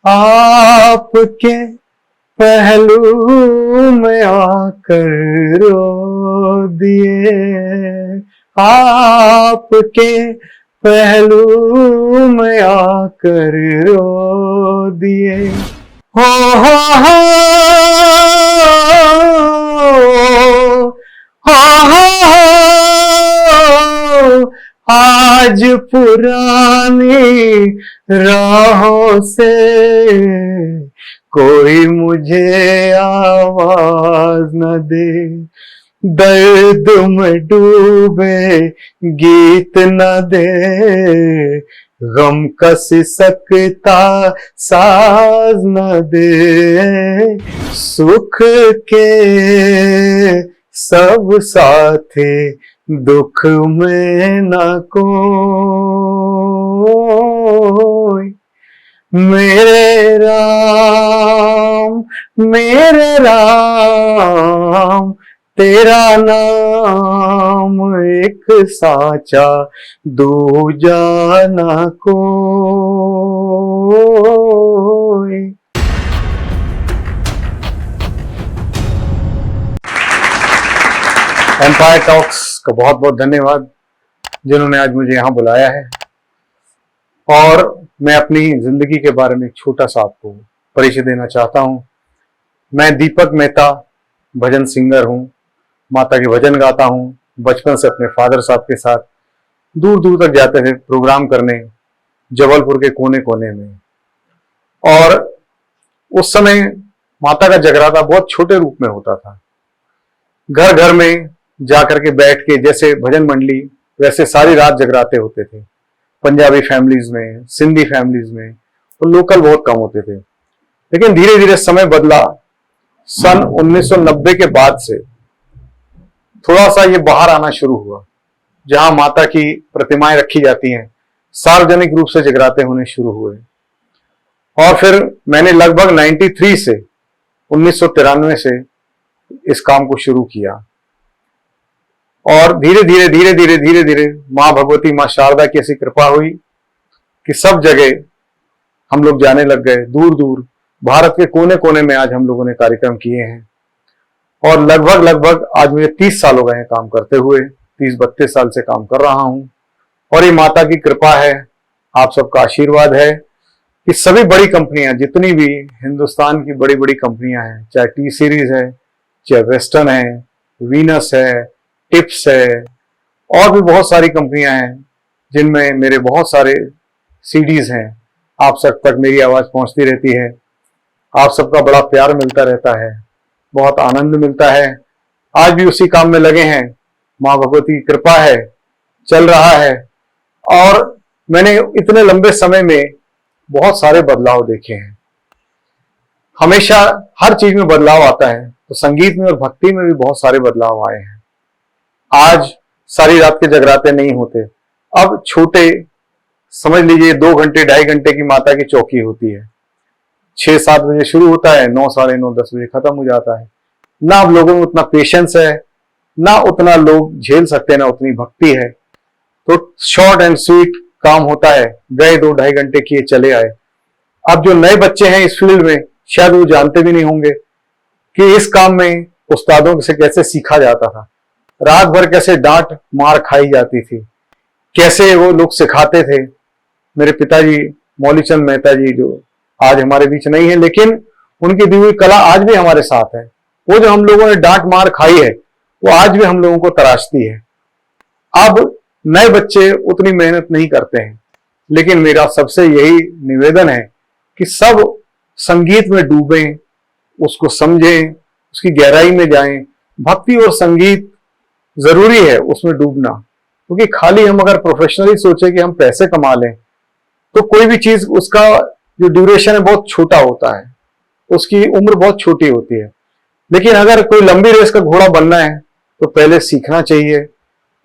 आपके पहलू में आकर रो दिए, आपके पहलू में आकर रो दिए। हो हो आज पुरानी राहों से कोई मुझे आवाज न दे, दर्द में डूबे गीत न दे, गम का सिसकता साज न दे, सुख के सब साथे दुख में न कोई। मेरे राम तेरा नाम एक साचा दूजा न कोई। एम्पायर टॉक्स का बहुत बहुत धन्यवाद जिन्होंने आज मुझे यहाँ बुलाया है। और मैं अपनी जिंदगी के बारे में एक छोटा सा आपको परिचय देना चाहता हूँ। मैं दीपक मेहता भजन सिंगर हूँ, माता के भजन गाता हूँ। बचपन से अपने फादर साहब के साथ दूर दूर तक जाते थे प्रोग्राम करने, जबलपुर के कोने कोने में। और उस समय माता का जगराता बहुत छोटे रूप में होता था। घर घर में जाकर के बैठ के, जैसे भजन मंडली वैसे सारी रात जगराते होते थे। पंजाबी फैमिलीज में, सिंधी फैमिलीज में, तो लोकल बहुत कम होते थे। लेकिन धीरे धीरे समय बदला। सन 1990 के बाद से थोड़ा सा ये बाहर आना शुरू हुआ, जहां माता की प्रतिमाएं रखी जाती हैं, सार्वजनिक रूप से जगराते होने शुरू हुए। और फिर मैंने लगभग 93 से 1993 से इस काम को शुरू किया। और धीरे धीरे माँ भगवती, माँ शारदा की ऐसी कृपा हुई कि सब जगह हम लोग जाने लग गए। दूर दूर भारत के कोने कोने में आज हम लोगों ने कार्यक्रम किए हैं। और लगभग आज मुझे 30 साल हो गए हैं काम करते हुए। 30-32 साल से काम कर रहा हूं। और ये माता की कृपा है, आप सबका आशीर्वाद है कि सभी बड़ी कंपनियां, जितनी भी हिंदुस्तान की बड़ी बड़ी कंपनियां हैं, चाहे टी सीरीज है, चाहे वेस्टर्न है, वीनस है, टिप्स है, और भी बहुत सारी कंपनियां हैं जिनमें मेरे बहुत सारे सीडीज हैं, आप सब तक मेरी आवाज पहुंचती रहती है। आप सबका बड़ा प्यार मिलता रहता है, बहुत आनंद मिलता है। आज भी उसी काम में लगे हैं। माँ भगवती की कृपा है, चल रहा है। और मैंने इतने लंबे समय में बहुत सारे बदलाव देखे हैं। हमेशा हर चीज में बदलाव आता है, तो संगीत में और भक्ति में भी बहुत सारे बदलाव आए हैं। आज सारी रात के जगराते नहीं होते। अब छोटे, समझ लीजिए 2 घंटे 2.5 घंटे की माता की चौकी होती है। 6-7 बजे शुरू होता है, 9, साढ़े 9, 10 बजे खत्म हो जाता है। ना अब लोगों में उतना पेशेंस है, ना उतना लोग झेल सकते हैं, ना उतनी भक्ति है। तो शॉर्ट एंड स्वीट काम होता है, गए 2-2.5 घंटे किए, चले आए। अब जो नए बच्चे हैं इस फील्ड में, शायद वो जानते भी नहीं होंगे कि इस काम में उस्तादों से कैसे सीखा जाता था, रात भर कैसे डांट मार खाई जाती थी, कैसे वो लोग सिखाते थे। मेरे पिताजी मौलीचंद मेहता जी, जो आज हमारे बीच नहीं है, लेकिन उनकी दी हुई कला आज भी हमारे साथ है। वो जो हम लोगों ने डांट मार खाई है, वो आज भी हम लोगों को तराशती है। अब नए बच्चे उतनी मेहनत नहीं करते हैं, लेकिन मेरा सबसे यही निवेदन है कि सब संगीत में डूबें, उसको समझें, उसकी गहराई में जाएं। भक्ति और संगीत जरूरी है उसमें डूबना, क्योंकि खाली हम अगर प्रोफेशनली सोचे कि हम पैसे कमा लें, तो कोई भी चीज, उसका जो ड्यूरेशन है बहुत छोटा होता है, उसकी उम्र बहुत छोटी होती है। लेकिन अगर कोई लंबी रेस का घोड़ा बनना है, तो पहले सीखना चाहिए,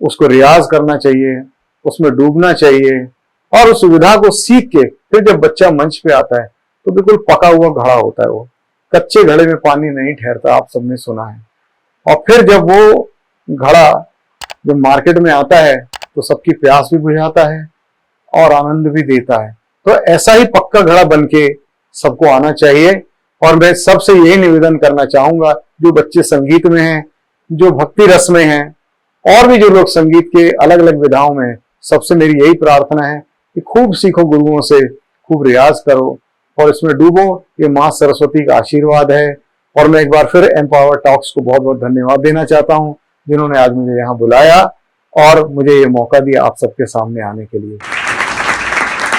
उसको रियाज करना चाहिए, उसमें डूबना चाहिए। और उस सुविधा को सीख के फिर जब बच्चा मंच पे आता है, तो बिल्कुल पका हुआ घड़ा होता है। वो कच्चे घड़े में पानी नहीं ठहरता, आप सबने सुना है। और फिर जब वो घड़ा जब मार्केट में आता है, तो सबकी प्यास भी बुझाता है और आनंद भी देता है। तो ऐसा ही पक्का घड़ा बनके सबको आना चाहिए। और मैं सबसे यही निवेदन करना चाहूंगा, जो बच्चे संगीत में हैं, जो भक्ति रस में हैं, और भी जो लोग संगीत के अलग अलग विधाओं में हैं, सबसे मेरी यही प्रार्थना है कि खूब सीखो गुरुओं से, खूब रियाज करो और इसमें डूबो। ये माँ सरस्वती का आशीर्वाद है। और मैं एक बार फिर एम्पावर टॉक्स को बहुत बहुत धन्यवाद देना चाहता हूँ, जिन्होंने आज मुझे यहाँ बुलाया और मुझे ये मौका दिया आप सबके सामने आने के लिए।